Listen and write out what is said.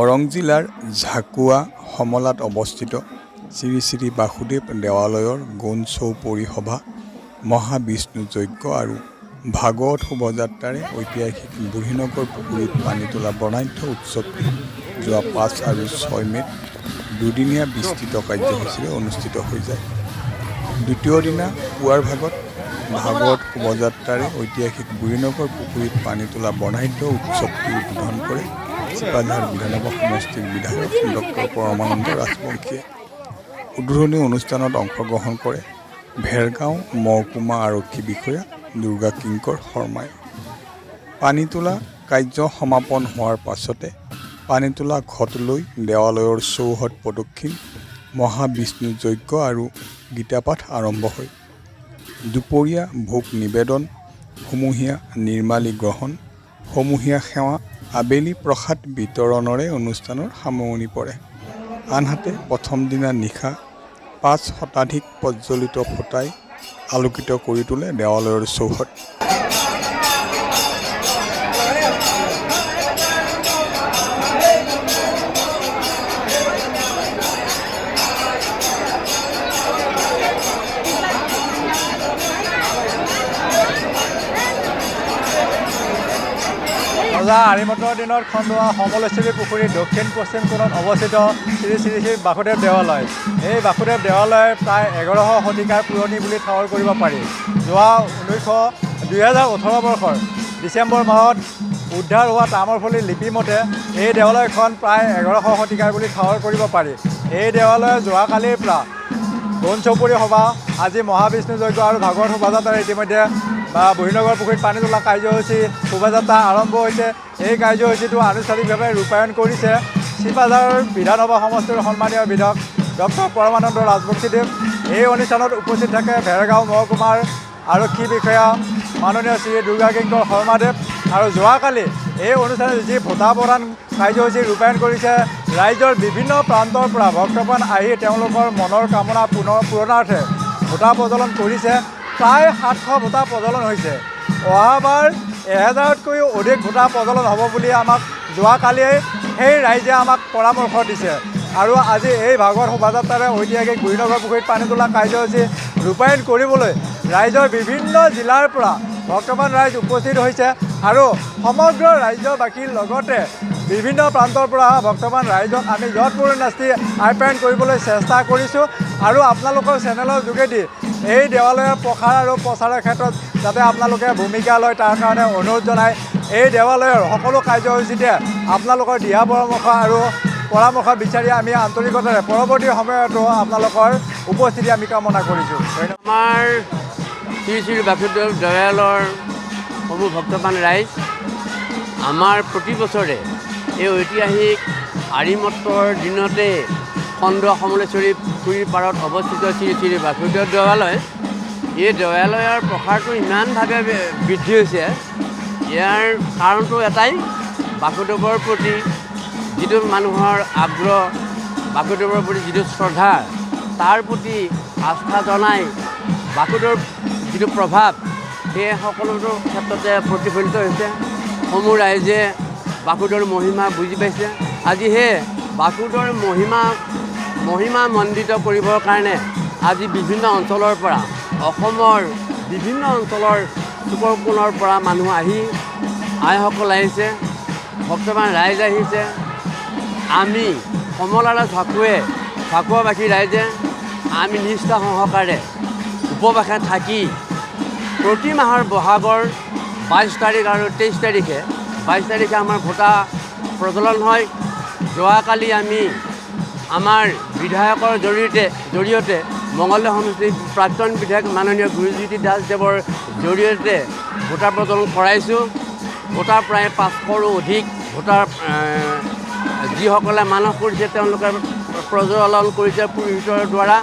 দৰং জিলাৰ ঝাকুৱা সমলাত অৱস্থিত শ্ৰী শ্ৰী বাসুদেৱ দেৱালয়ৰ গৌণ চৌপৰি সভা মহাবিষ্ণু যজ্ঞ আৰু ভাগৱত শোভাযাত্ৰাৰে ঐতিহাসিক বুঢ়ীনগৰ পুখুৰীত পানী তোলা বৰ্ণাঢ্য উৎসৱটি যোৱা ৫ আৰু ৬ মে'ত দুদিনীয়া বিস্তৃত কাৰ্যসূচীৰে অনুষ্ঠিত হৈ যায়। দ্বিতীয় দিনা পুৱাৰ ভাগত ভাগৱত শোভাযাত্ৰাৰে ঐতিহাসিক বুঢ়ীনগৰ পুখুৰীত পানী তোলা বৰ্ণাঢ্য উৎসৱটি উদ্বোধন কৰে চিপাঝাৰ বিধানসভা সমষ্টিৰ বিধায়ক ডক্টৰ পৰমানন্দ ৰাজবংশীয়ে। উদ্বোধনী অনুষ্ঠানত অংশগ্ৰহণ কৰে ভেৰগাঁও মহকুমা আৰক্ষী বিষয়া দুৰ্গা কিংকৰ শৰ্মাই। পানী তোলা কাৰ্য সমাপন হোৱাৰ পাছতে পানী তোলা ঘটলৈ দেৱালয়ৰ চৌহদ প্ৰদক্ষিণ মহাবিষ্ণু যজ্ঞ আৰু গীতাপাঠ আৰম্ভ হয়। দুপৰীয়া ভোগ নিবেদন, সমূহীয়া নিৰ্মালী গ্ৰহণ, সমূহীয়া সেৱা, আবেলি প্ৰসাদ বিতৰণৰে অনুষ্ঠানৰ সামৰণি পৰে। আনহাতে প্ৰথম দিনা নিশা ৫ শতাধিক প্ৰজ্বলিত ফোঁটাই আলোকিত কৰি তোলে দেৱালয়ৰ চৌহদ। ৰজা আৰিমতৰ দিনত খন্দোৱা সমলেশ্বৰী পুখুৰীৰ দক্ষিণ পশ্চিম কোণত অৱস্থিত শ্ৰী শ্ৰী শ্ৰী বাসুদেৱ দেৱালয়। এই বাসুদেৱ দেৱালয় প্ৰায় ১১শ শতিকাৰ পুৰণি বুলি ঠাৱৰ কৰিব পাৰি। যোৱা ২০১৮ বৰ্ষৰ ডিচেম্বৰ মাহত উদ্ধাৰ হোৱা তামৰফলি লিপিমতে এই দেৱালয়খন প্ৰায় ১১শ শতিকাৰ বুলি ঠাৱৰ কৰিব পাৰি। এই দেৱালয়ৰ যোৱাকালিৰ পৰা গৌণ চৌপৰি সভা, আজি মহাবিষ্ণু যজ্ঞ আৰু ভাগৱত শোভাযাত্ৰাৰে ইতিমধ্যে বুঢ়ীনগৰ পুখুৰীত পানী তোলা কাৰ্যসূচী শোভাযাত্ৰা আৰম্ভ হৈছে। এই কাৰ্যসূচীটো আনুষ্ঠানিকভাৱে ৰূপায়ণ কৰিছে চিপাঝাৰ বিধানসভা সমষ্টিৰ সন্মানীয় বিধায়ক ডক্টৰ পৰমানন্দ ৰাজবংশীদেৱ। এই অনুষ্ঠানত উপস্থিত থাকে ভেৰগাঁও মহকুমাৰ আৰক্ষী বিষয়া মাননীয় শ্ৰী দুৰ্গা কিংকৰ শৰ্মাদেৱ। আৰু যোৱাকালি এই অনুষ্ঠানত যি ভোটা প্ৰদান কাৰ্যসূচী ৰূপায়ণ কৰিছে, ৰাইজৰ বিভিন্ন প্ৰান্তৰ পৰা ভক্তগণ আহি তেওঁলোকৰ মনৰ কামনা পূৰণাৰ্থে ভোটা প্ৰজ্বলন কৰিছে। প্ৰায় ৭০০ ভোটা প্ৰজ্বলন হৈছে। অহাবাৰ ১০০০তকৈও অধিক ভোটা প্ৰজ্বলন হ'ব বুলি আমাক যোৱাকালিয়ে সেই ৰাইজে আমাক পৰামৰ্শ দিছে। আৰু আজি এই ভাগৱত শোভাযাত্ৰাৰে ঐতিহাসিক বুঢ়ীনগৰ পুখুৰীত পানী তোলা কাৰ্যসূচী ৰূপায়ণ কৰিবলৈ ৰাইজৰ বিভিন্ন জিলাৰ পৰা ভক্তমান ৰাইজ উপস্থিত হৈছে। আৰু সমগ্ৰ ৰাজ্যবাসীৰ লগতে বিভিন্ন প্ৰান্তৰ পৰা অহা ভক্তমান ৰাইজক আমি যৎপৰোনাস্তি নাস্তি আপ্যায়ন কৰিবলৈ চেষ্টা কৰিছোঁ। আৰু আপোনালোকৰ চেনেলৰ যোগেদি এই দেৱালয়ৰ প্ৰসাৰ আৰু প্ৰচাৰৰ ক্ষেত্ৰত যাতে আপোনালোকে ভূমিকা লয় তাৰ কাৰণে অনুৰোধ জনাই এই দেৱালয়ৰ সকলো কাৰ্যসূচীতে আপোনালোকৰ দিহা পৰামৰ্শ বিচাৰি আমি আন্তৰিকতাৰে পৰৱৰ্তী সময়তো আপোনালোকৰ উপস্থিতি আমি কামনা কৰিছোঁ। আমাৰ শ্ৰী শ্ৰী বাসুদেৱ দেৱালয়ৰ সমূহ ভক্তবান ৰাইজ আমাৰ প্ৰতি বছৰে এই ঐতিহাসিক আৰিমতৰ দিনতে খন্দোৱা সমলেশ্বৰী পুখুৰীৰ পাৰত অৱস্থিত শ্ৰী শ্ৰী বাসুদেৱ দেৱালয়, এই দেৱালয়ৰ প্ৰসাৰটো ইমানভাৱে বৃদ্ধি হৈছে। ইয়াৰ কাৰণটো এটাই, বাসুদেৱৰ প্ৰতি যিটো মানুহৰ আগ্ৰহ, বাসুদেৱৰ প্ৰতি যিটো শ্ৰদ্ধা, তাৰ প্ৰতি আস্থা জনাই বাসুদেৱৰ যিটো প্ৰভাৱ সেই সকলোটো ক্ষেত্ৰতে প্ৰতিফলিত হৈছে। সমূহ ৰাইজে বাসুদেৱৰ মহিমা বুজি পাইছে। আজি সেই বাসুদেৱৰ মহিমা মণ্ডিত কৰিবৰ কাৰণে আজি বিভিন্ন অঞ্চলৰ পৰা, অসমৰ বিভিন্ন অঞ্চলৰ চুকৰ কোণৰ পৰা মানুহ আইসকল আহিছে, ভক্তবান ৰাইজ আহিছে। আমি সমলাৰ ঝাকুৱাবাসী ৰাইজে আমি নিষ্ঠা সহকাৰে উপবাসে থাকি প্ৰতি মাহৰ বহাগৰ ২২ তাৰিখ আৰু ২৩ তাৰিখে ২২ তাৰিখে আমাৰ ভোটা প্ৰজ্বলন হয়। যোৱাকালি আমি আমাৰ বিধায়কৰ জৰিয়তে মঙলদৈ সমষ্টিৰ প্ৰাক্তন বিধায়ক মাননীয় গুৰুজ্যোতি দাসদেৱৰ জৰিয়তে ভোটাৰ প্ৰজ্বলন কৰাইছোঁ। ভোটাৰ প্ৰায় ৫০০ৰো অধিক ভোটাৰ যিসকলে মানস কৰিছে তেওঁলোকে প্ৰজ্বলন কৰিছে পুৰোহিতৰ দ্বাৰা।